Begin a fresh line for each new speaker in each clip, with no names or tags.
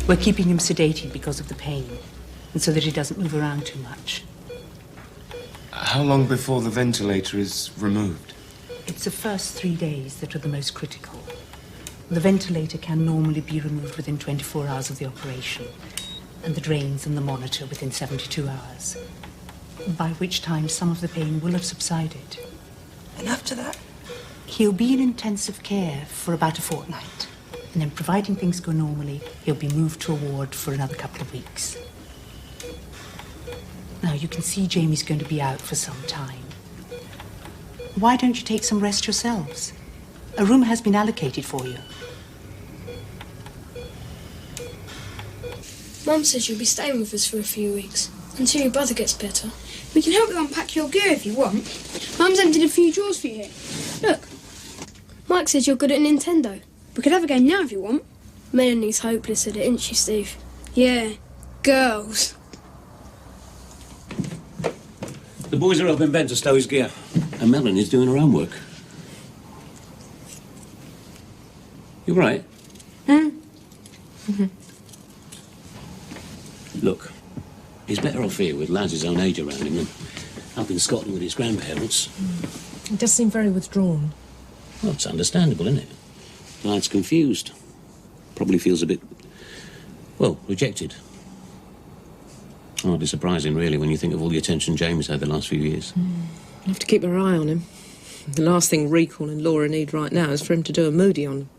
We're keeping him sedated because of the pain, and so that he doesn't move around too much.
How long before the ventilator is removed?
It's the first 3 days that are the most critical. The ventilator can normally be removed within 24 hours of the operation, and the drains and the monitor within 72 hours, by which time some of the pain will have subsided.
And after that?
He'll be in intensive care for about a fortnight, and then, providing things go normally, he'll be moved to a ward for another couple of weeks. Now, you can see Jamie's going to be out for some time. Why don't you take some rest yourselves? A room has been allocated for you.
Mum says you'll be staying with us for a few weeks, until your brother gets better. We can help you unpack your gear if you want. Mum's emptied a few drawers for you here. Look. Mike says you're good at Nintendo. We could have a game now if you want. Melanie's hopeless at it, isn't she, Steve? Yeah, girls.
The boys are helping Ben to stow his gear, and Melanie's doing her own work. You right? Look, he's better off here with lads his own age around him than up in Scotland with his grandparents.
He does seem very withdrawn.
Well, it's understandable, isn't it? The lad's confused. Probably feels a bit, well, rejected. Hardly surprising, really, when you think of all the attention Jamie's had the last few years.
You have to keep our eye on him. The last thing Recall and Laura need right now is for him to do a moody on them.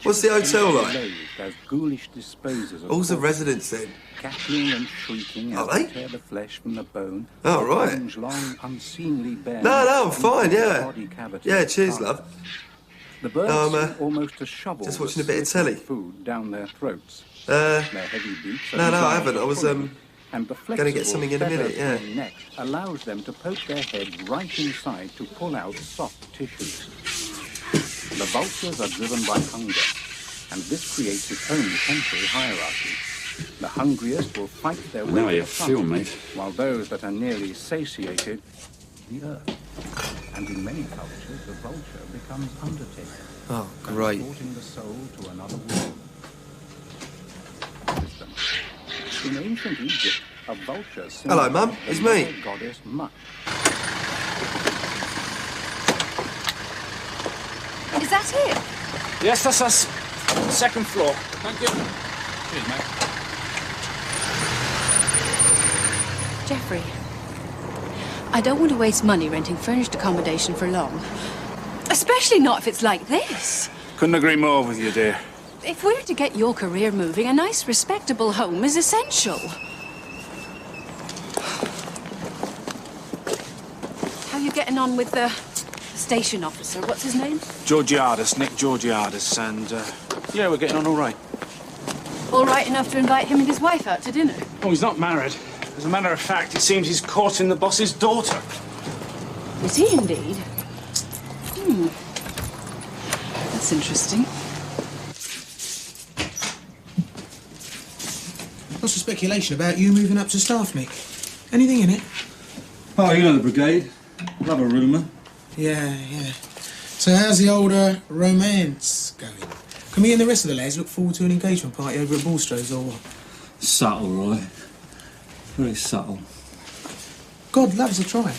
What's the hotel like?
As ghoulish disposers of
All's the residents then?
cackling and shrieking as they tear the flesh from the bone.
Oh, right.
Long, unseemly bare
No, I'm fine, yeah.
body cavity
Yeah, cheers, love.
The birds seem almost a shovel
just watching a bit of telly.
Food down their throats. Their heavy beaks
No, I haven't. I was,
and the
going to get something in a minute, yeah.
neck allows them to poke their head right inside to pull out soft tissues. The vultures are driven by hunger, and this creates its own temporary hierarchy. The hungriest will fight their way
I know how
to
you
the front,
feel, mate.
while those that are nearly satiated, the earth. And in many cultures, the vulture becomes undertaker.
Oh, great.
Transporting the soul to another world. In ancient Egypt, a vulture
Hello, Mum. It's me.
Goddess Mut.
Is that it?
Yes, that's us. Second floor. Thank you. Cheers, mate.
Geoffrey, I don't want to waste money renting furnished accommodation for long. Especially not if it's like this.
Couldn't agree more with you, dear.
If we're to get your career moving, a nice, respectable home is essential. How are you getting on with the station officer? What's his name?
Georgiadis, Nick Georgiadis, and, yeah, we're getting on all right.
All right enough to invite him and his wife out to dinner?
Oh, he's not married. As a matter of fact, it seems he's courting the boss's daughter.
Is he indeed? That's interesting.
Lots of speculation about you moving up to staff, Mick. Anything in it?
Oh, you know the brigade. Love a rumour.
Yeah. So how's the older romance going? Can me and the rest of the lads look forward to an engagement party over at Bulstrode's or what?
Subtle, Roy. Very subtle.
God loves a try.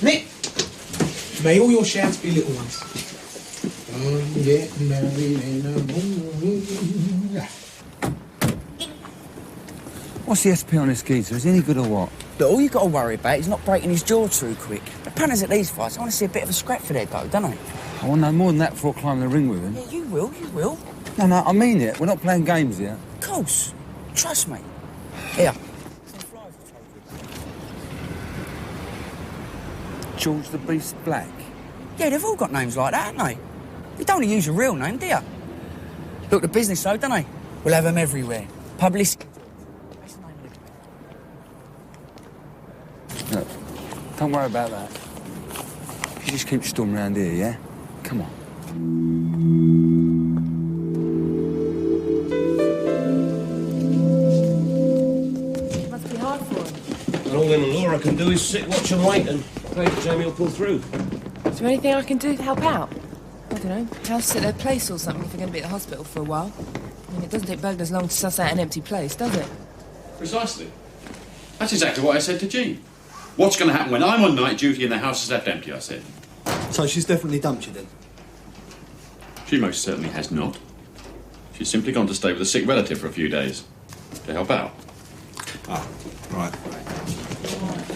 Nick! May all your shouts be little ones. I'm getting married in the morning.
What's the SP on this geezer? Is he any good or what?
Look, all you got to worry about is not breaking his jaw too quick. The punters at these fights, I want to see a bit of a scrap for their dough, don't I?
I want no more than that before climbing the ring with him.
Yeah, you will.
No, I mean it. We're not playing games here.
Of course. Trust me. Here.
George the Beast Black.
Yeah, they've all got names like that, haven't they? You don't want to use your real name, do you? Look, the business though, don't they? We'll have them everywhere. Publicity.
Look, don't worry about that. You just keep storming around here, yeah? Come on.
It must be hard for him.
And all him and Laura can do is sit, watch and wait and pray that Jamie will pull through.
Is there anything I can do to help out?
I don't know, house at their place or something if they're going to be at the hospital for a while. I mean, it doesn't take burglars long to suss out an empty place, does it?
Precisely. That's exactly what I said to Jean. What's going to happen when I'm on night duty and the house is left empty, I said.
So she's definitely dumped you then?
She most certainly has not. She's simply gone to stay with a sick relative for a few days. To help out.
Ah, right.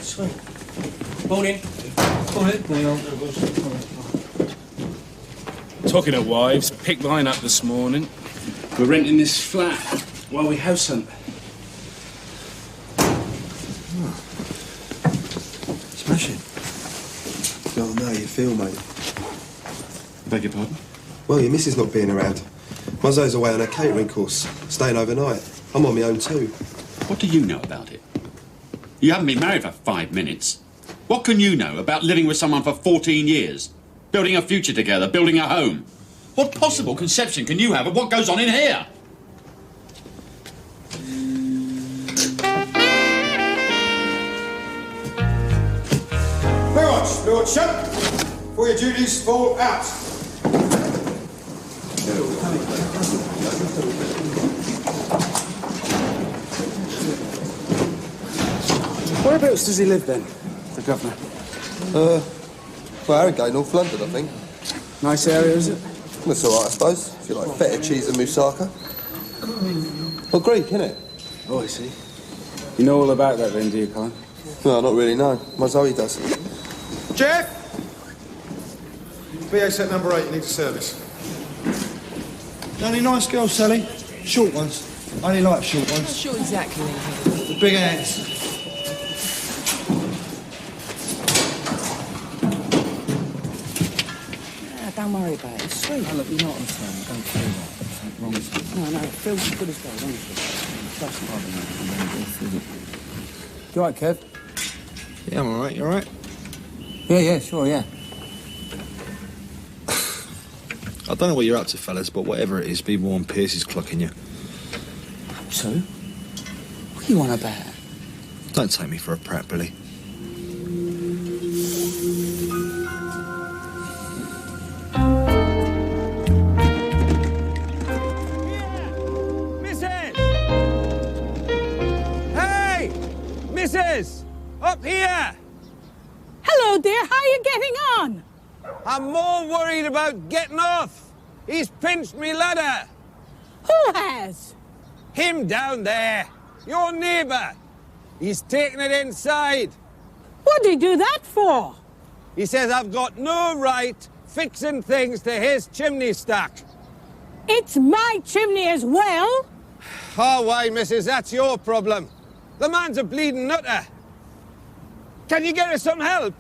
Sweet. Morning. Talking of wives, picked mine up this morning. We're renting this flat while we house hunt.
Smashing. Don't know how you feel, mate.
Beg your pardon?
Well, your missus not being around. Muzzo's away on a catering course, staying overnight. I'm on my own too.
What do you know about it? You haven't been married for 5 minutes. What can you know about living with someone for 14 years? Building a future together, building a home? What possible conception can you have of what goes on in here?
Mirage, Lordship, for your duties fall out.
Whereabouts does he live then, the governor?
Well, Harrogate, North London, I think.
Nice area, is it?
That's all right, I suppose, if you like feta cheese and moussaka. Well, Greek, innit?
Oh, I see. You know all about that then, do you, Colin?
No, not really, no. My Zoe does.
Jeff! BA set number 8 needs a service.
Only nice girls, Sally. Short ones. I only like short
I'm not
ones.
sure exactly.
With big hands.
Don't worry about it. It's sweet.
Oh, look, you're not on the phone. Don't feel that. Something wrong with something.
No, it feels as good as gold, honestly. Trust me.
You all right, Kev?
Yeah, I'm all right. You all right?
Yeah, sure, yeah.
I don't know what you're up to, fellas, but whatever it is, be warned, Pierce is clocking you.
So? What are you on about?
Don't take me for a prat, Billy.
Missus! Up here!
Hello, dear. How are you getting on?
I'm more worried about getting off. He's pinched me ladder.
Who has?
Him down there. Your neighbour. He's taken it inside.
What did he do that for?
He says I've got no right fixing things to his chimney stack.
It's my chimney as well.
Oh, why, missus, that's your problem. The man's a bleeding nutter. Can you get us some help?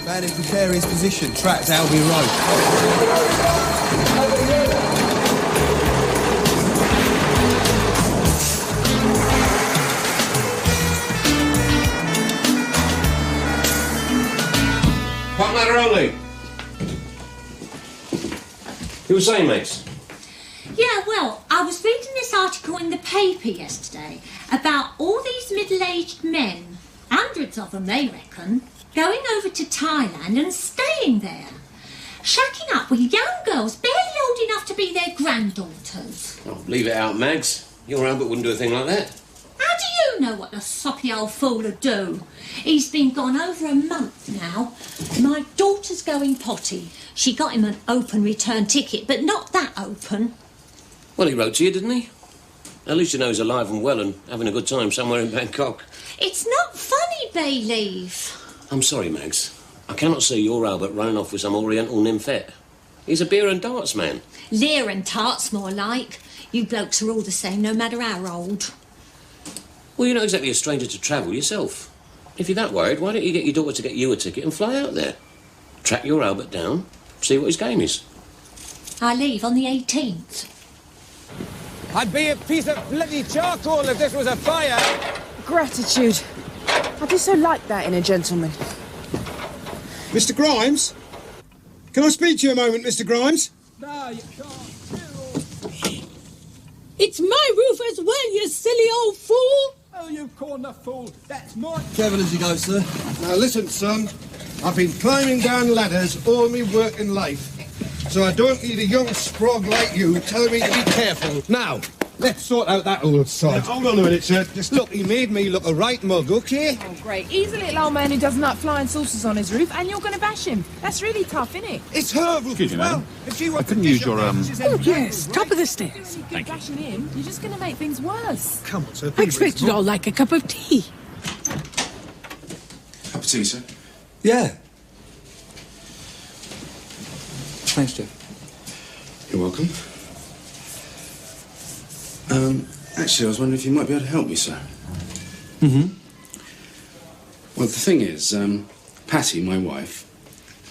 Man in precarious position, trapped Albion Road.
What matter only? You were saying, mates?
Yeah, well, I was reading this article in the paper yesterday about all these middle-aged men, hundreds of them, they reckon, going over to Thailand and staying there, shacking up with young girls barely old enough to be their granddaughters.
Oh, leave it out, Mags. Your Albert wouldn't do a thing like that.
How do you know what the soppy old fool would do? He's been gone over a month now. My daughter's going potty. She got him an open return ticket, but not that open.
Well, he wrote to you, didn't he? At least you know he's alive and well and having a good time somewhere in Bangkok.
It's not funny, Bayleaf.
I'm sorry, Mags. I cannot see your Albert running off with some oriental nymphette. He's a beer and darts man.
Lear and tarts, more like. You blokes are all the same, no matter how old.
Well, you're not exactly a stranger to travel yourself. If you're that worried, why don't you get your daughter to get you a ticket and fly out there? Track your Albert down, see what his game is.
I leave on the 18th.
I'd be a piece of bloody charcoal if this was a fire.
Gratitude. I do so like that in a gentleman.
Mr. Grimes? Can I speak to you a moment, Mr. Grimes?
It's my roof as well, you silly old fool!
Oh, you corner fool. That's my...
Careful as you go, sir.
Now listen, son. I've been climbing down ladders all my working life, so I don't need a young sprog like you telling me to be careful. Now, let's sort out that old sod.
Hold on a minute, sir.
Just look, he made me look a right mug, okay?
Oh, great. He's a little old man who doesn't like flying saucers on his roof, and you're going to bash him. That's really tough, isn't it?
It's her roof
Excuse
as
me,
well.
madam.
If she
I
wants
couldn't
to
use
dish
your,
up houses
Oh,
and
yes,
barrels,
top of the stairs.
You keep bashing him, you're just going to make things worse.
Come on, sir.
I expect you'd all like a cup of tea.
Cup of tea, sir?
Yeah. Thanks, Jeff.
You're welcome. Actually, I was wondering if you might be able to help me, sir.
Mm-hmm.
Well, the thing is, Patty, my wife,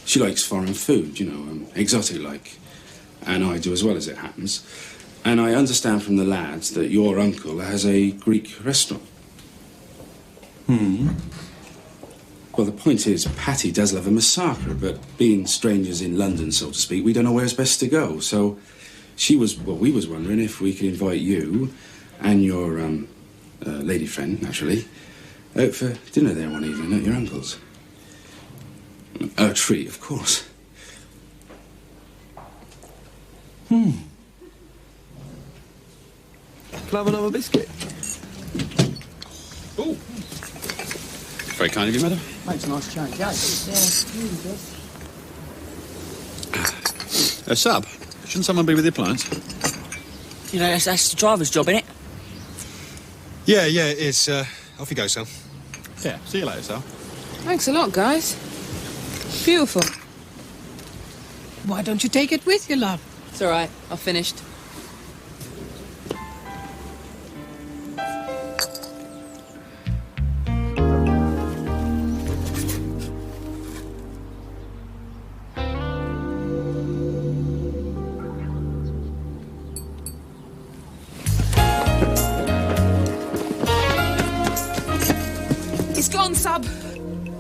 she likes foreign food, you know, exotic like. And I do as well, as it happens. And I understand from the lads that your uncle has a Greek restaurant.
Hmm.
Well, the point is, Patty does love a massacre, but being strangers in London, so to speak, we don't know where's best to go. So we was wondering if we could invite you and your lady friend, naturally, out for dinner there one evening at your uncle's. A treat, of course.
Hmm. Can I have another biscuit?
Oh. Very kind of you, madam.
Makes a nice change, eh?
Yeah, Sub, shouldn't someone be with the appliance?
You know, that's the driver's job, innit?
Yeah, it is. Off you go, son.
Yeah, see you later, Sal.
Thanks a lot, guys. Beautiful.
Why don't you take it with you, love?
It's all right. I've finished. It's gone, Sub.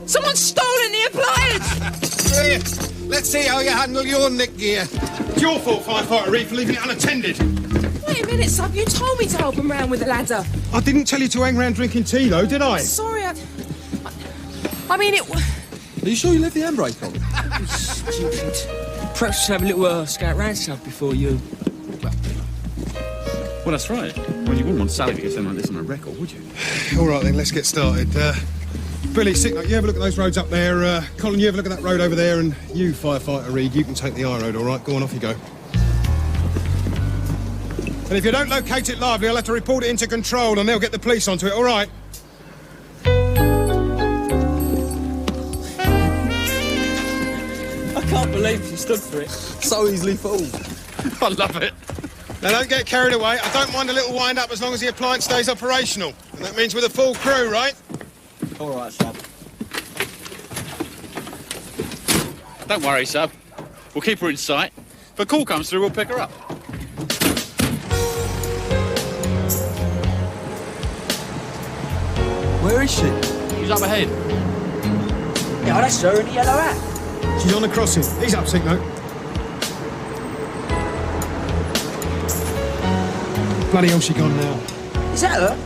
Someone's stolen the appliance!
Brilliant. Let's see how you handle your Nick gear.
It's your fault, Firefighter Reed, for leaving it unattended.
Wait a minute, Sub. You told me to help him round with the ladder.
I didn't tell you to hang around drinking tea, though, did I?
Sorry, I mean, it...
Are you sure you left the handbrake on?
Stupid. Perhaps have a little scout round stuff before you...
Well, that's right. Well, you wouldn't want Sally to get something like this on a record, would you?
All right, then, let's get started. Billy, Sicknote, you have a look at those roads up there. Colin, you have a look at that road over there. And you, Firefighter Reed, you can take the high road, all right? Go on, off you go. And if you don't locate it lively, I'll have to report it into control and they'll get the police onto it, all right?
I can't believe you stood for it.
So easily fooled.
I love it.
Now, don't get carried away. I don't mind a little wind-up as long as the appliance stays operational. And that means with a full crew, right?
All right, Sub.
Don't worry, Sub. We'll keep her in sight. If a call comes through, we'll pick her up.
Where is she?
She's up ahead.
Yeah, that's her in the yellow hat.
She's on the crossing. He's up, Sicknote. Bloody hell, she gone now.
Is that her?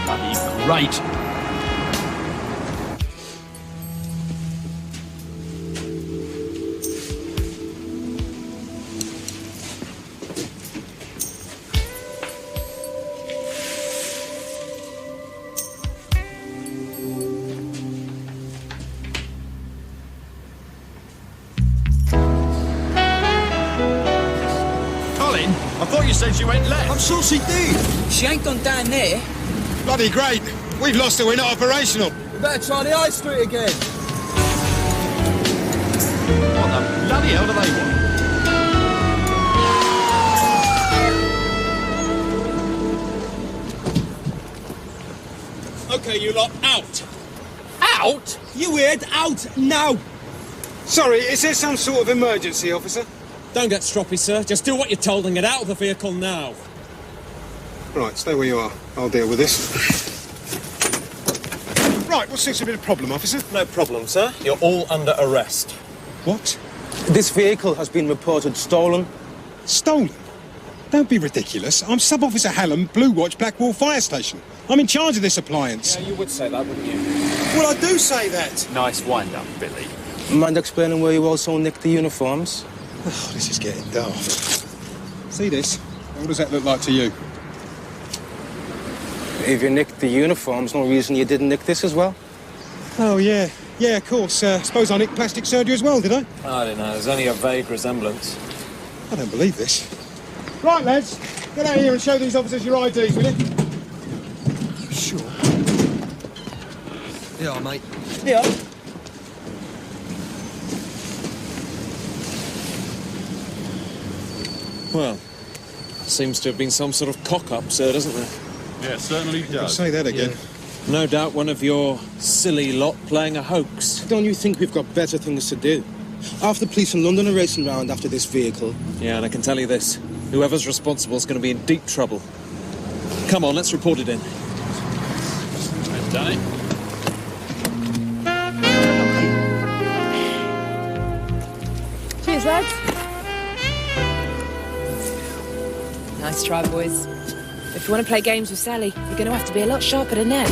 Bloody great. I thought you said she went left.
I'm sure she did.
She ain't gone down there.
Bloody great. We've lost her. We're not operational.
We better try the High Street again.
What the bloody hell do they want?
OK, you lot, out.
Out?
You heard? Out now.
Sorry, is there some sort of emergency, officer?
Don't get stroppy, sir. Just do what you're told and get out of the vehicle now.
Right, stay where you are. I'll deal with this. Right, what seems to be the problem, officer?
No problem, sir. You're all under arrest.
What?
This vehicle has been reported stolen.
Stolen? Don't be ridiculous. I'm Sub-Officer Hallam, Blue Watch, Blackwall Fire Station. I'm in charge of this appliance.
Yeah, you would say that, wouldn't you?
Well, I do say that.
Nice wind-up, Billy.
Mind explaining where you also nicked the uniforms?
Oh, this is getting daft. See this? What does that look like to you?
If you nicked the uniforms, no reason you didn't nick this as well?
Oh, yeah. Yeah, of course. Suppose I nicked plastic surgery as well, did I?
I don't know. There's only a vague resemblance.
I don't believe this. Right, lads. Get out here and show these officers your IDs, will you?
You sure?
Yeah, mate. Yeah.
Well, seems to have been some sort of cock-up, sir, doesn't there?
Yeah, certainly does.
Say that again.
No doubt one of your silly lot playing a hoax.
Don't you think we've got better things to do? Half the police in London are racing round after this vehicle.
Yeah, and I can tell you this. Whoever's responsible is going to be in deep trouble. Come on, let's report it in.
I've done it.
Cheers, lads. Nice try, boys. If you want to play games with Sally, you're going to have to be a lot sharper than that.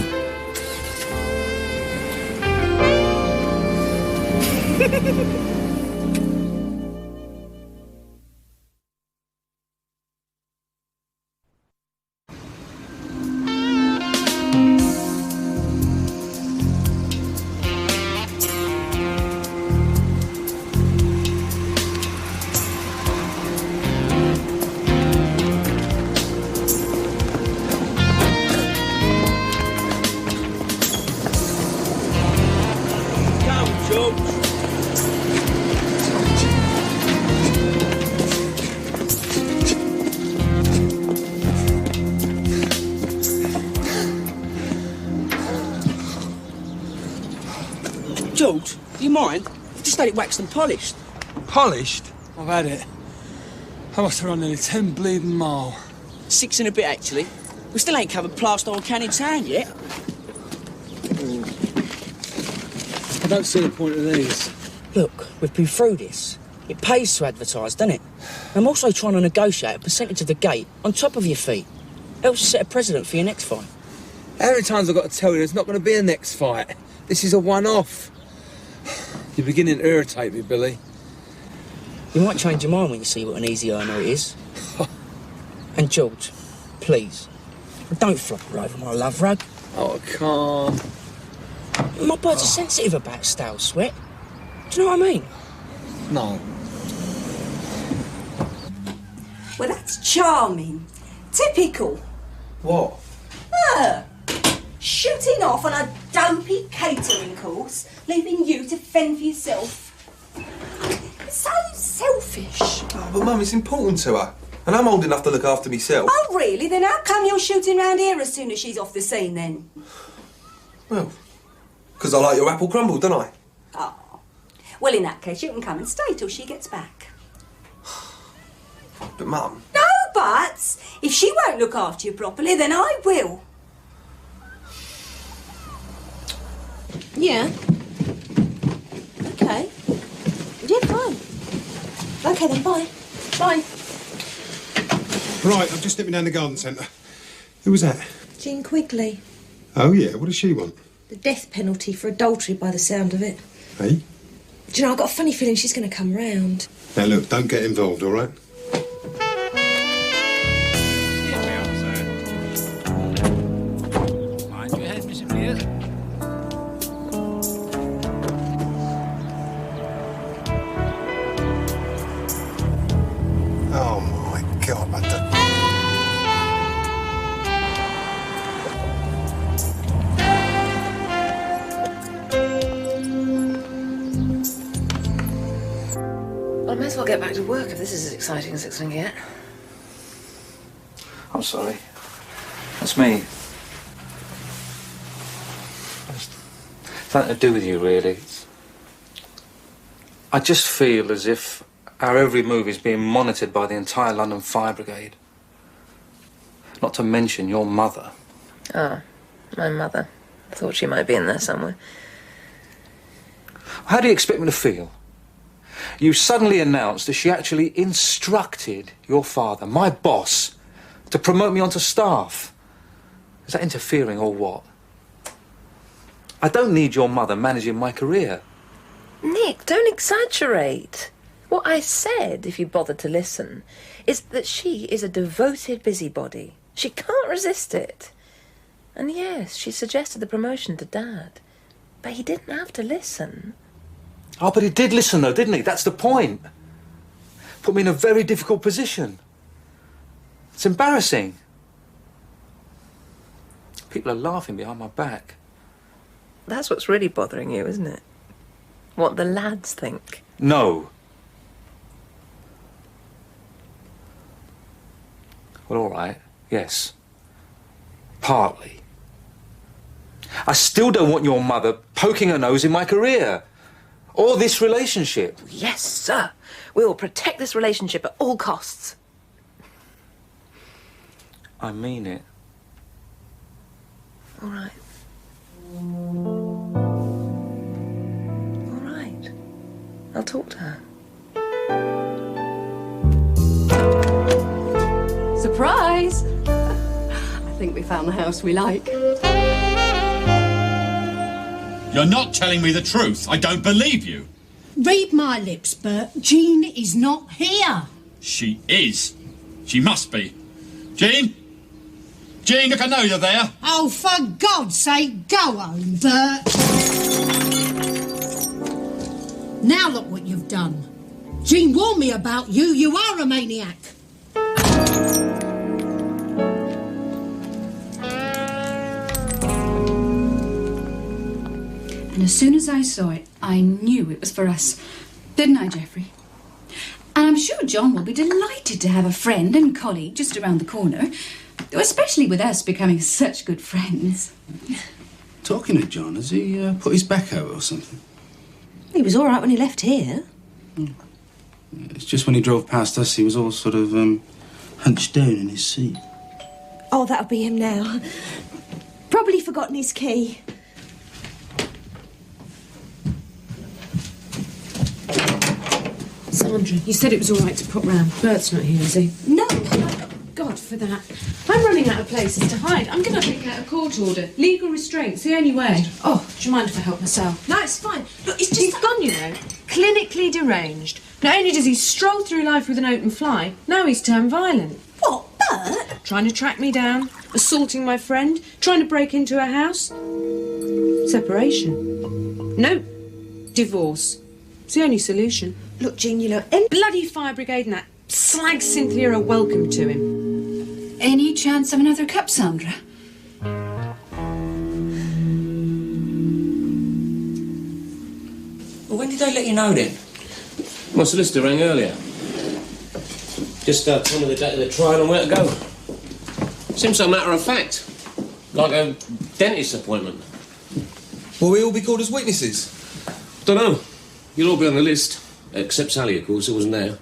George, do you mind? I've just had it waxed and polished.
Polished?
I've had it. I must have run nearly 10 bleeding mile.
6 and a bit, actually. We still ain't covered plaster on Canning Town yet.
I don't see the point of these.
Look, we've been through this. It pays to advertise, doesn't it? I'm also trying to negotiate a percentage of the gate on top of your fee. Helps you set a precedent for your next fight.
How many times I've got to tell you there's not going to be a next fight? This is a one-off. You're beginning to irritate me, Billy.
You might change your mind when you see what an easy earner it is. And George, please, don't flop her over my love rug.
Oh, I can't.
My birds are sensitive about stale sweat. Do you know what I mean?
No.
Well, that's charming. Typical.
What?
Shooting off on a dopey catering course, leaving you to fend for yourself. So selfish.
Oh, but Mum, it's important to her. And I'm old enough to look after myself.
Oh, really? Then how come you're shooting round here as soon as she's off the scene, then?
Well, because I like your apple crumble, don't I?
Oh. Well, in that case, you can come and stay till she gets back.
But, Mum...
No buts! If she won't look after you properly, then I will.
Yeah. Okay. Yeah, fine. Okay then, bye. Bye.
Right, I'm just stepping down the garden centre. Who was that?
Jean Quigley.
Oh, yeah, what does she want?
The death penalty for adultery by the sound of it.
Hey?
Do you know, I've got a funny feeling she's going to come round.
Now, look, don't get involved, all right?
Mind your head, Mr. Mears.
Oh, my God, I don't...
Well, I may as well get back to work if this is as exciting as it's going to get.
I'm sorry. That's me. It's nothing to do with you, really. I just feel as if our every move is being monitored by the entire London Fire Brigade. Not to mention your mother.
Oh, my mother. I thought she might be in there somewhere.
How do you expect me to feel? You suddenly announced that she actually instructed your father, my boss, to promote me onto staff. Is that interfering or what? I don't need your mother managing my career.
Nick, don't exaggerate. What I said, if you bothered to listen, is that she is a devoted busybody. She can't resist it. And yes, she suggested the promotion to Dad. But he didn't have to listen.
Oh, but he did listen, though, didn't he? That's the point. Put me in a very difficult position. It's embarrassing. People are laughing behind my back.
That's what's really bothering you, isn't it? What the lads think.
No. Well, all right, yes. Partly. I still don't want your mother poking her nose in my career. Or this relationship.
Yes, sir. We will protect this relationship at all costs.
I mean it.
All right. All right. I'll talk to her.
Surprise! I think we found the house we like.
You're not telling me the truth. I don't believe you.
Read my lips, Bert. Jean is not here.
She is. She must be. Jean? Jean, look, I know you're there.
Oh, for God's sake, go home, Bert. Now look what you've done. Jean warned me about you. You are a maniac.
And as soon as I saw it, I knew it was for us. Didn't I, Geoffrey? And I'm sure John will be delighted to have a friend and colleague just around the corner, especially with us becoming such good friends.
Talking to John, has he put his back out or something?
He was all right when he left here.
It's just when he drove past us, he was all sort of hunched down in his seat.
Oh, that'll be him now. Probably forgotten his key.
Sandra, you said it was all right to pop round. Bert's not here, is he?
No.
God, for that. I'm running out of places to hide. I'm going to pick out a court order. Legal restraint's the only way. Oh, do you mind if I help myself?
No, it's fine. Look, it's just...
He's gone, you know. Clinically deranged. Not only does he stroll through life with an open fly, now he's turned violent.
What, Bert?
Trying to track me down, assaulting my friend, trying to break into her house. Separation. No. Divorce. It's the only solution.
Look, Jean, you know...
Bloody fire brigade and that slag Cynthia are welcome to him.
Any chance of another cup, Sandra?
Well, when did they let you know then?
My solicitor rang earlier. Just told me the date of the trial and where to go. Seems so matter of fact. Like a dentist appointment.
Will we all be called as witnesses?
Don't know. You'll all be on the list. Except Sally, of course, who wasn't there.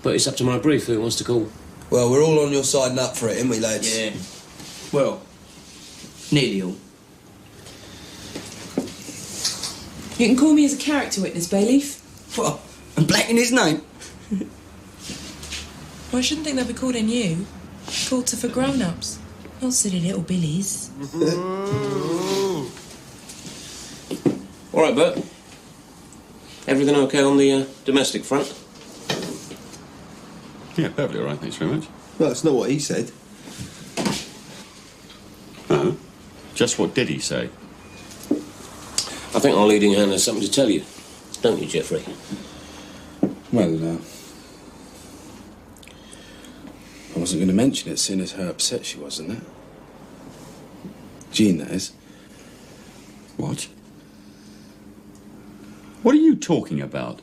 But it's up to my brief who wants to call.
Well, we're all on your side and up for it, ain't we, lads?
Yeah. Well, nearly all.
You can call me as a character witness, Bayleaf.
What? And blacking his name?
Well, I shouldn't think they'll be calling you. Courts are for grown-ups, not silly little billies.
All right, Bert. Everything okay on the domestic front?
Yeah, perfectly all right, thanks very much.
Well, that's not what he said.
No. Just what did he say?
I think our leading hand has something to tell you. Don't you, Geoffrey?
Well, I wasn't going to mention it, seeing as how upset she was, isn't it? Jean, that is.
What? What are you talking about?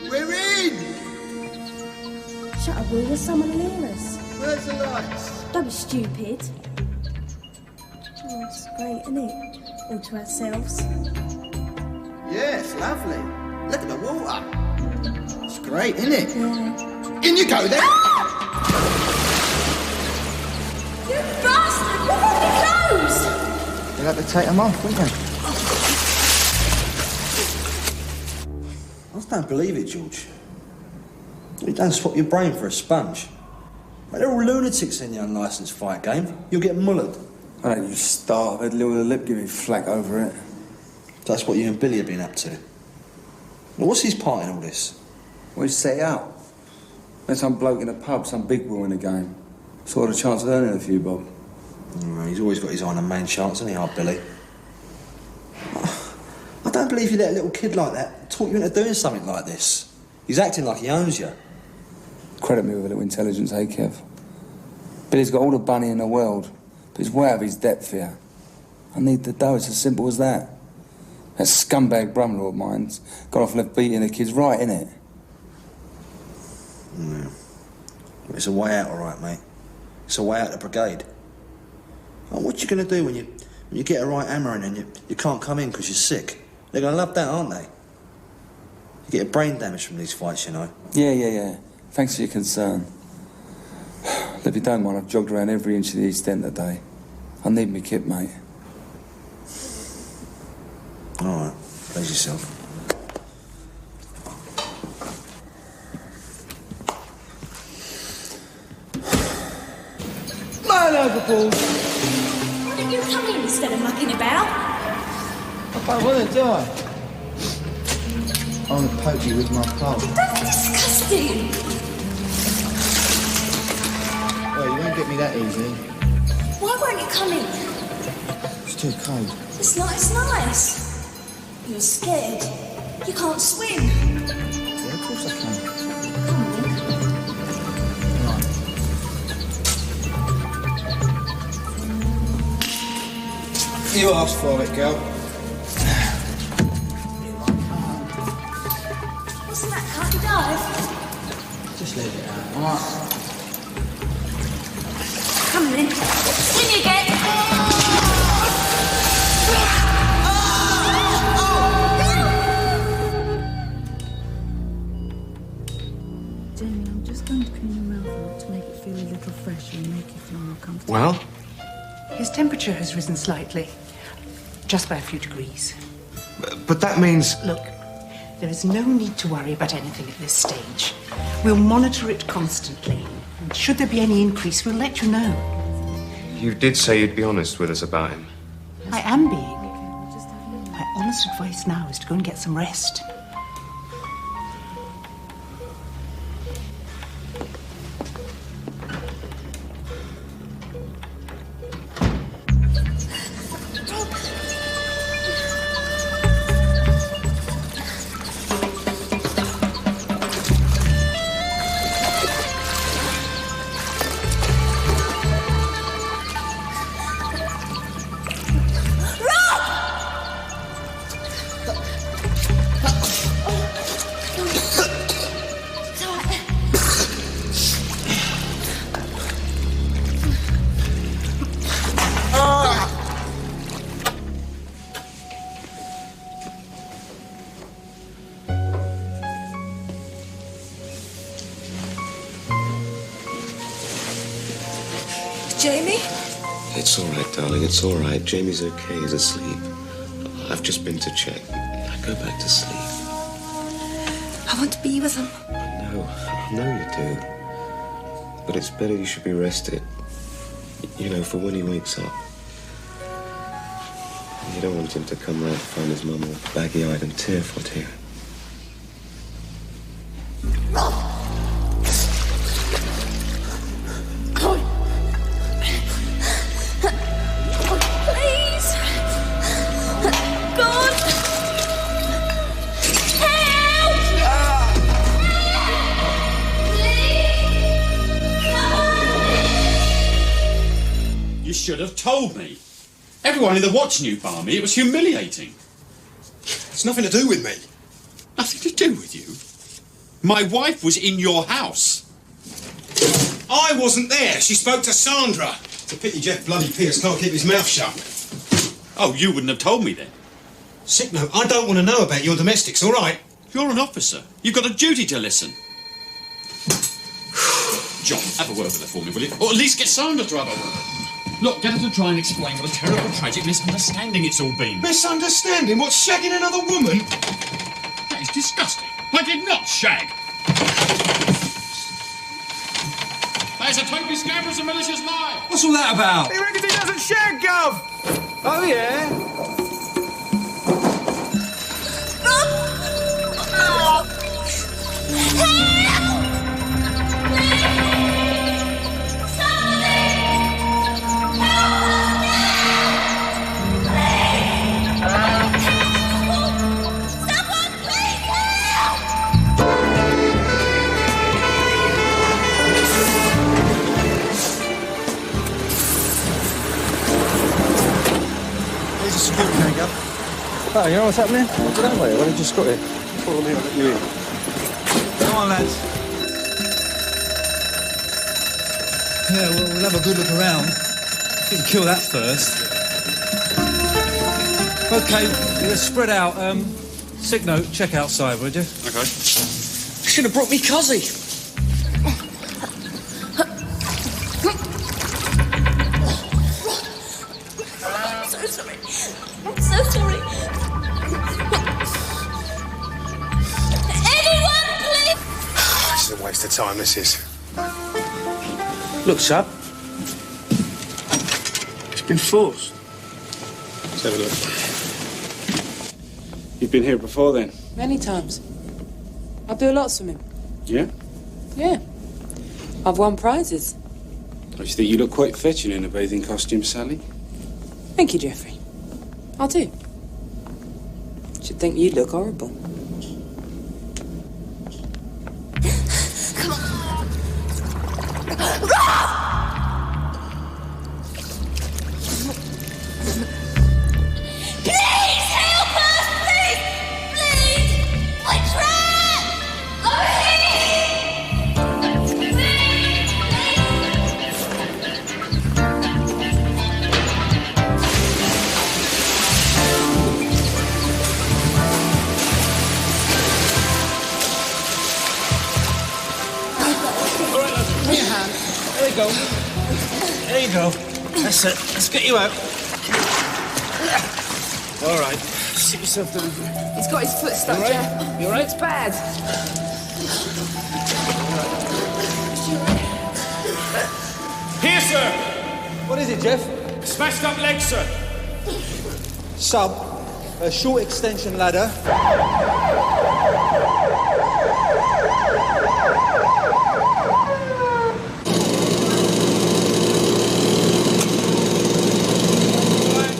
We're in!
Shut up, Will. There's someone will hear us.
Where's the lights?
Don't be stupid. Oh, it's great, isn't it? All to ourselves.
Yes, lovely. Look at the water. It's great, isn't it?
Yeah.
In you go then!
We'll have to take them off, won't we?
I just don't believe it, George. You don't swap your brain for a sponge. Mate, they're all lunatics in the unlicensed fight game. You'll get mullered.
Oh, don't you start. That little lip give me flack over it.
That's what you and Billy have been up to. Well, what's his part in all this?
Well, he's set out. There's some bloke in a pub, some big boy in the game. Saw the chance of earning a few bob.
He's always got his eye on a main chance, hasn't he, our Billy? I don't believe you let a little kid like that talk you into doing something like this. He's acting like he owns you.
Credit me with a little intelligence, eh, Kev? Billy's got all the money in the world, but he's way out of his depth here. I need the dough, it's as simple as that. That scumbag Brumlow of mine's got off left beating the kids right, innit?
Yeah. It's a way out, all right, mate. It's a way out of the brigade. Oh, what you going to do when you get a right hammering and you can't come in because you're sick? They're going to love that, aren't they? You get a brain damage from these fights, you know.
Yeah. Thanks for your concern. If you don't mind, I've jogged around every inch of the East End today. I need me kit, mate.
All right. Please yourself.
Man overboard!
Why don't you come in instead of mucking about?
I don't want to, do I? I want to poke you with my pole.
Don't be disgusting!
Well, you won't get me that easy.
Why won't you come in?
It's too cold.
It's nice. You're scared. You can't swim.
Yeah, of course I can. You asked for it, girl.
Isn't that can't you dive?
Just leave it out, all right?
Come on in. Swim again.
Jamie, I'm just going to clean your mouth out to make it feel a little fresher and make you feel more comfortable.
Well? His temperature has risen slightly, just by a few degrees. But that means... Look, there is no need to worry about anything at this stage. We'll monitor it constantly. And should there be any increase, we'll let you know.
You did say you'd be honest with us about him.
I am being. My honest advice now is to go and get some rest.
Jamie?
It's all right, darling. It's all right. Jamie's okay. He's asleep. I've just been to check. Now go back to sleep.
I want to be with him.
I know you do. But it's better you should be rested. You know, for when he wakes up. You don't want him to come round to find his mum all baggy-eyed and tearful here.
Please! God! Help!
You should have told me. Everyone in the watch knew, Barmy. It was humiliating.
It's nothing to do with me.
Nothing to do with you? My wife was in your house.
I wasn't there. She spoke to Sandra. It's a pity Jeff bloody Pierce can't keep his mouth shut.
Oh, you wouldn't have told me then.
Sick note, I don't want to know about your domestics, all right?
You're an officer. You've got a duty to listen. John, have a word with her for me, will you? Or at least get Sandra to have a word. Look, get her to try and explain what a terrible, tragic misunderstanding it's all been.
Misunderstanding? What, shagging another woman?
That is disgusting. I did not shag. That is a totally scandalous and malicious lie.
What's all that about?
He reckons he doesn't shag, Gov! Oh, yeah?
Oh, you know what's happening? What's that way? Well, I just got it. Follow me, I'll let you in. Come on, lads. Yeah, well, we'll have a good look around. You can kill that first. OK, let's spread out. Sick note, check outside, would you?
OK.
I should have brought me cuzzy.
I'm so sorry. I'm so sorry. Anyone, please?
This is a waste of time, this is.
Look, sub. It's been forced.
Let's have a look. You've been here before, then?
Many times. I do lots from him.
Yeah?
Yeah. I've won prizes.
I just think you look quite fetching in a bathing costume, Sally.
Thank you, Geoffrey. I do. Should think you look horrible.
Please help us! Please! Please! We're trapped!
All right, lads, give me a hand. There you go. There you go. That's it. Let's get you out. All right. Sit yourself down.
He's got his foot stuck,
You all right?
Jeff.
You all right?
It's bad.
Here, sir. What is it, Jeff?
Smashed up leg, sir.
Sub, a short extension ladder.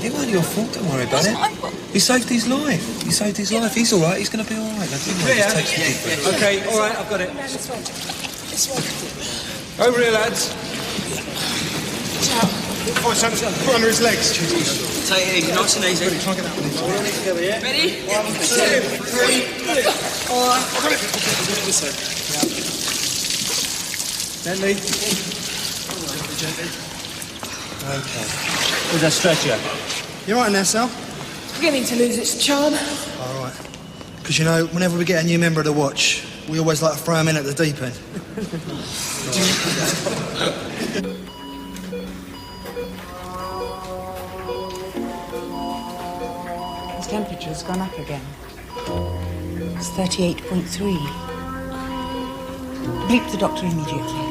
It wasn't your fault, don't worry about it. You saved his life. You saved his life. He's all right. He's going to be all right. Just take some deep breaths.
Okay, all right, I've got it.
This one.
Over here, lads.
Oh, son, put under his legs.
Take it easy, nice and easy.
Ready, try and get that one in.
All right, together, yeah?
Ready?
1, 2, 3.
Four.
Gently.
Okay.
Where's that stretcher?
You all right now, Sal?
Beginning to lose its charm.
All right. Because, you know, whenever we get a new member of the watch, we always like to throw him in at the deep end.
His temperature's gone up again. It's 38.3. Bleep the doctor immediately.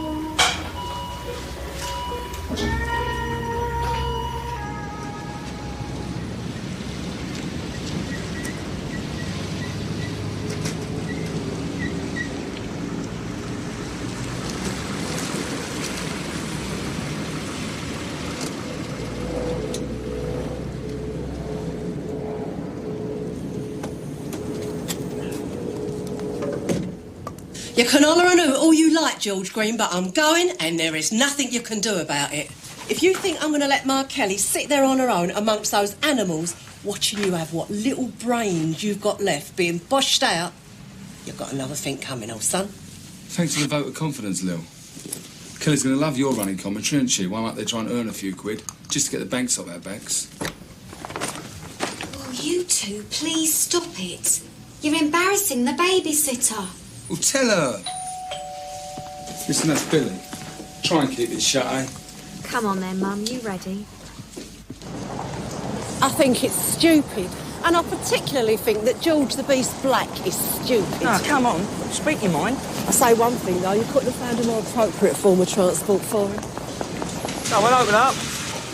You can holler and hoot all you like, George Green, but I'm going and there is nothing you can do about it. If you think I'm going to let Ma Kelly sit there on her own amongst those animals, watching you have what little brains you've got left being boshed out, you've got another thing coming, old son.
Thanks for the vote of confidence, Lil. Kelly's going to love your running commentary, isn't she? Why might they try and earn a few quid just to get the banks off our backs?
Oh, you two, please stop it. You're embarrassing the babysitter.
Well, tell her. Listen, that's Billy. Try and keep it shut, eh?
Come on then, Mum, you ready?
I think it's stupid. And I particularly think that George the Beast Black is stupid.
No, come on. Speak your mind.
I say one thing, though. You couldn't have found a more appropriate form of transport for him.
No, we'll open up.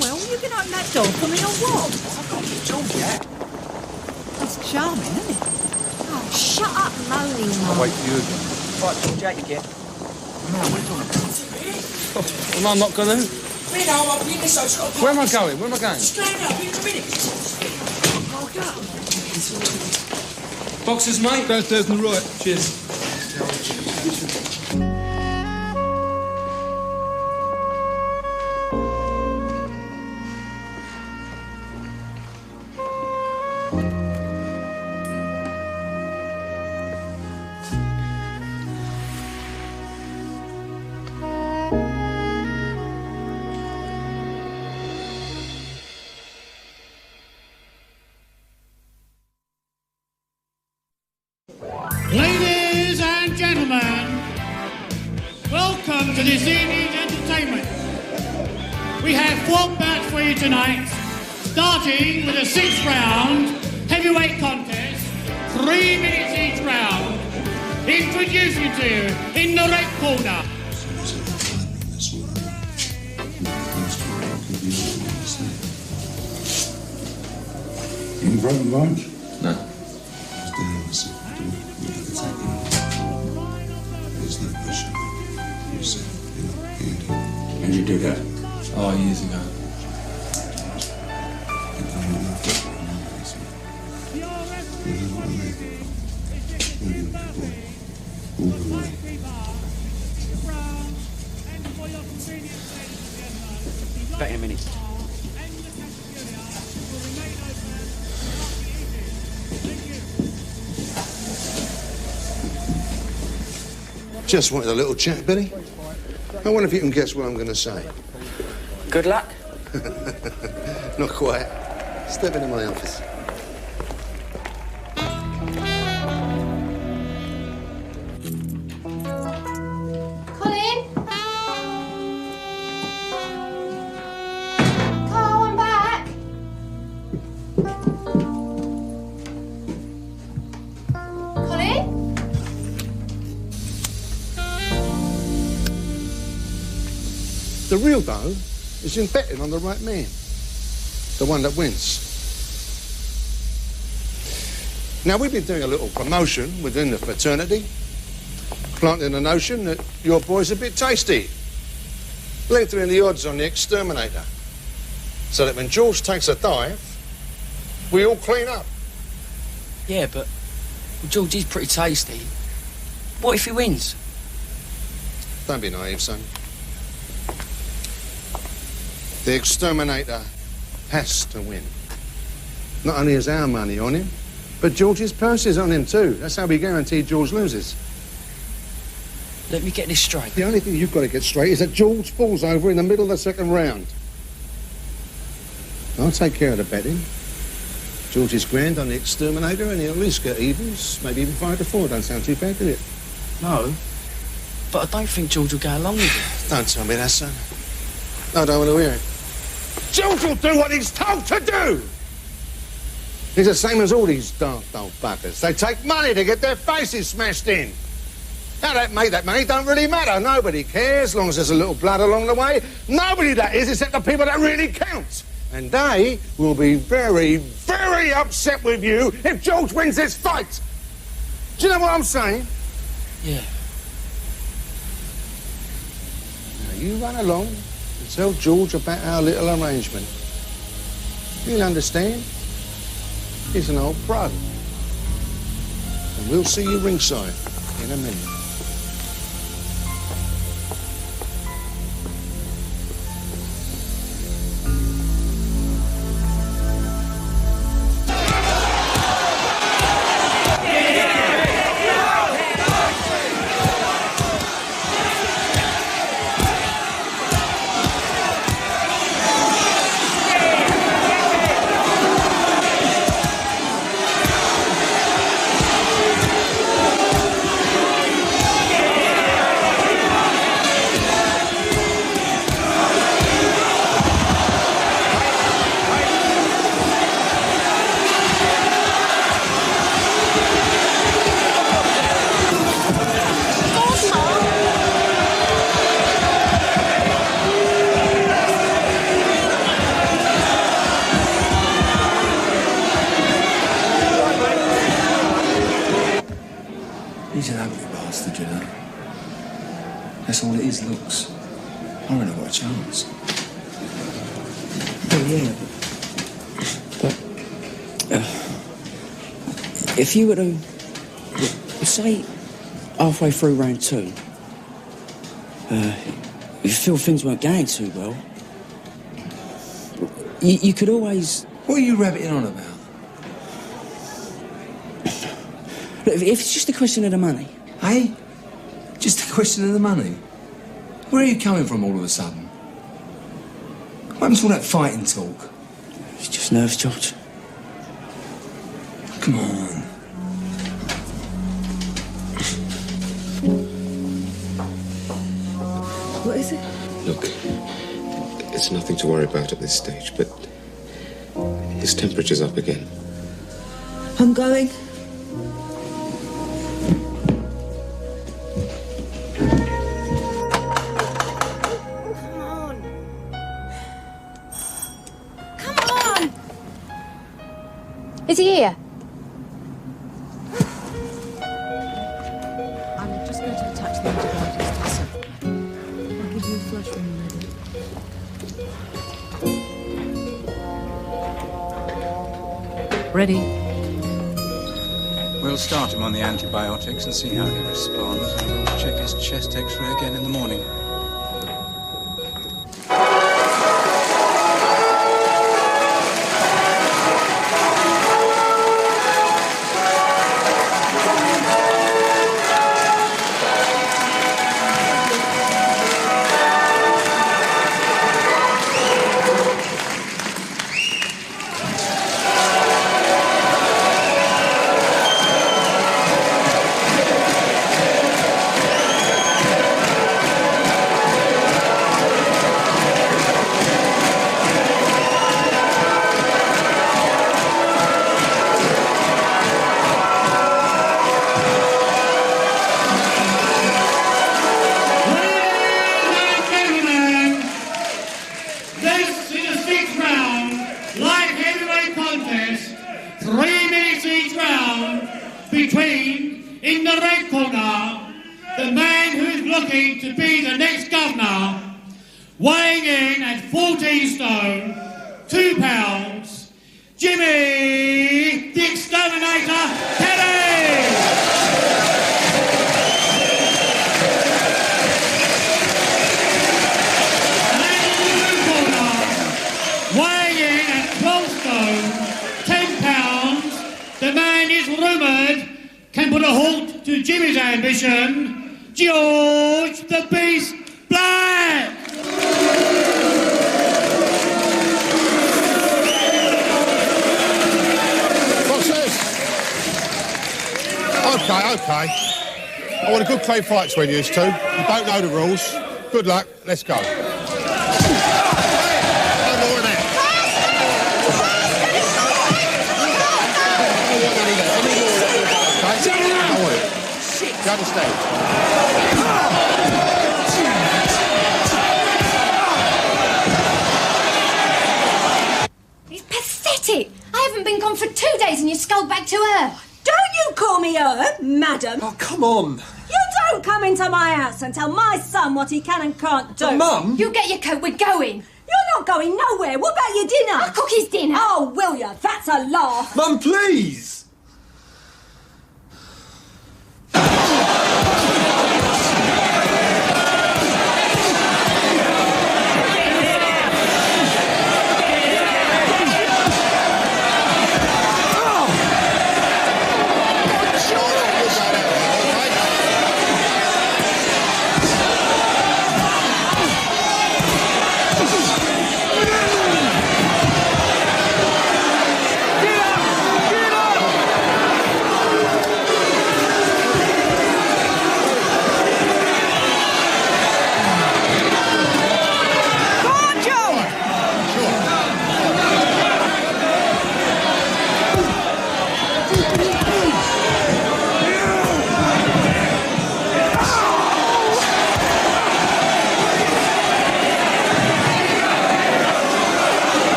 Well, you can open that door for me or what?
I've got to get George yet.
That's charming, isn't it?
Oh, shut up moaning, Mum.
I'll wait for you again.
Right, George, out you get.
No, what are you talking about? Well, I'm not going to. Where am I going? Where am I going?
Boxes, mate.
Downstairs on the right.
Cheers.
Ladies and gentlemen, welcome to this evening's entertainment. We have 4 bouts for you tonight, starting with a 6th round heavyweight contest, 3 minutes each round. Introducing to you, in the red corner,
In broken bones?
No.
When did you do that?
Oh, years ago.
Back in a minute.
Just wanted a little chat, Billy. I wonder if you can guess what I'm going to say.
Good luck.
Not quite. Step into my office.
Colin? Carl, I'm back. Colin?
The real dough is in betting on the right man. The one that wins. Now, we've been doing a little promotion within the fraternity, planting the notion that your boy's a bit tasty, lengthening the odds on the exterminator, so that when George takes a dive, we all clean up.
Yeah, but George is pretty tasty. What if he wins?
Don't be naive, son. The exterminator has to win. Not only is our money on him, but George's purse is on him too. That's how we guarantee George loses.
Let me get this straight.
The only thing you've got to get straight is that George falls over in the middle of the second round. I'll take care of the betting. George is grand on the exterminator and he'll at least get evens, maybe even 5-4. Don't sound too bad, did it?
No, but I don't think George will go along with it.
Don't tell me that, son. I don't want to hear it. George will do what he's told to do! He's the same as all these daft old buggers. They take money to get their faces smashed in. How they make that money don't really matter. Nobody cares, as long as there's a little blood along the way. Nobody, that is, except the people that really count. And they will be very, very upset with you if George wins this fight. Do you know what I'm saying?
Yeah.
Now, you run along and tell George about our little arrangement. He'll understand. He's an old pro. And we'll see you ringside in a minute.
He's an ugly bastard, you know. That's all it is, looks. I reckon I've got a chance.
Oh, yeah. But if you were to, say, halfway through round 2, you feel things weren't going too well, you could always...
What are you rabbiting on about?
Look, if it's just a question of the money...
Hey? Just a question of the money? Where are you coming from all of a sudden? What happened to all that fighting talk?
It's just nerves, George.
Come on.
What is it?
Look, it's nothing to worry about at this stage, but his temperature's up again.
I'm going.
Is he here?
I'm just going to attach the antibiotics to the sub. I'll give you a flush when you're ready. Ready.
We'll start him on the antibiotics and see how he responds, and we'll check his chest X-ray again in the morning.
Weighing in at 14 stone, 2 pounds, Jimmy the Exterminator Kelly! And in the blue corner, weighing in at 12 stone, 10 pounds, the man is rumoured can put a halt to Jimmy's ambition, George the Beast Black!
What's this? Okay. I want a good clean fight between you two. You don't know the rules. Good luck. Let's go. No more of that. Okay? I want it. You understand?
It's pathetic. I haven't been gone for 2 days and you sculled back to her.
Don't you call me her, madam.
Oh, come on.
You don't come into my house and tell my son what he can and can't do.
Mum?
You get your coat, we're going.
You're not going nowhere. What about your dinner?
I'll cook his dinner.
Oh, will you? That's a laugh.
Mum, please.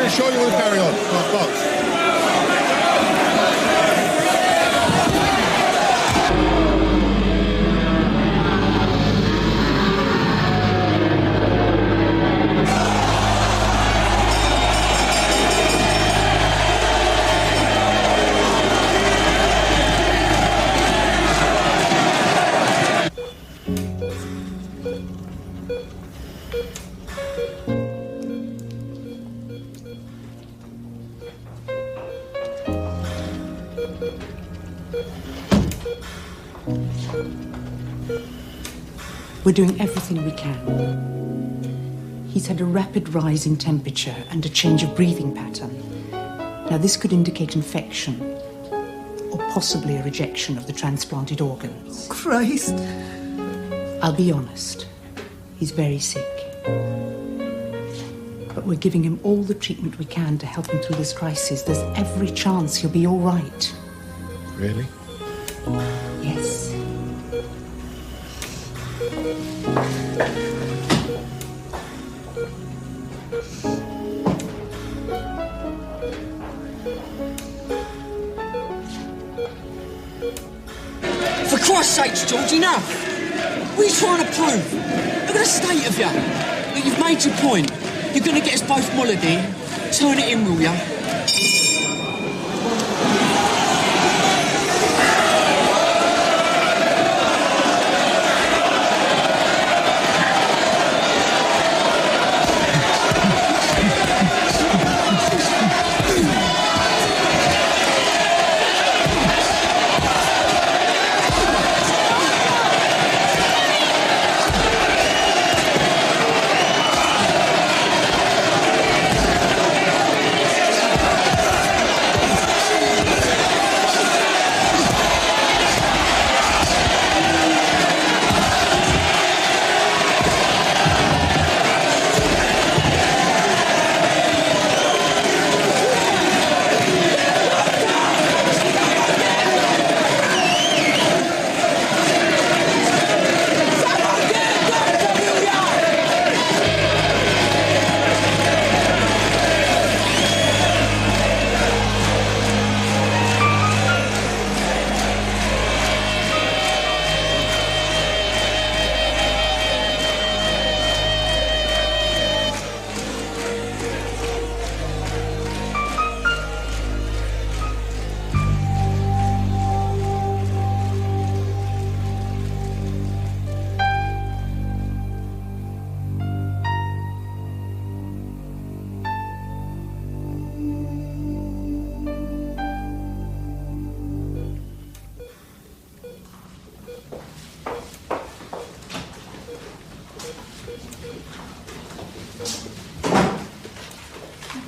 Sure you want to carry on? Right, box.
We're doing everything we can. He's had a rapid rise in temperature and a change of breathing pattern. Now, this could indicate infection or possibly a rejection of the transplanted organs.
Christ.
I'll be honest. He's very sick. But we're giving him all the treatment we can to help him through this crisis. There's every chance he'll be all right.
Really?
Yes.
For Christ's sakes, George, enough! What are you trying to prove? Look at the state of you. Look, you've made your point. You're going to get us both mollied. Turn it in, will ya?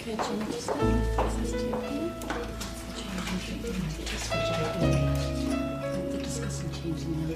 Okay, Jim, just access to your opinion. The discussing changing the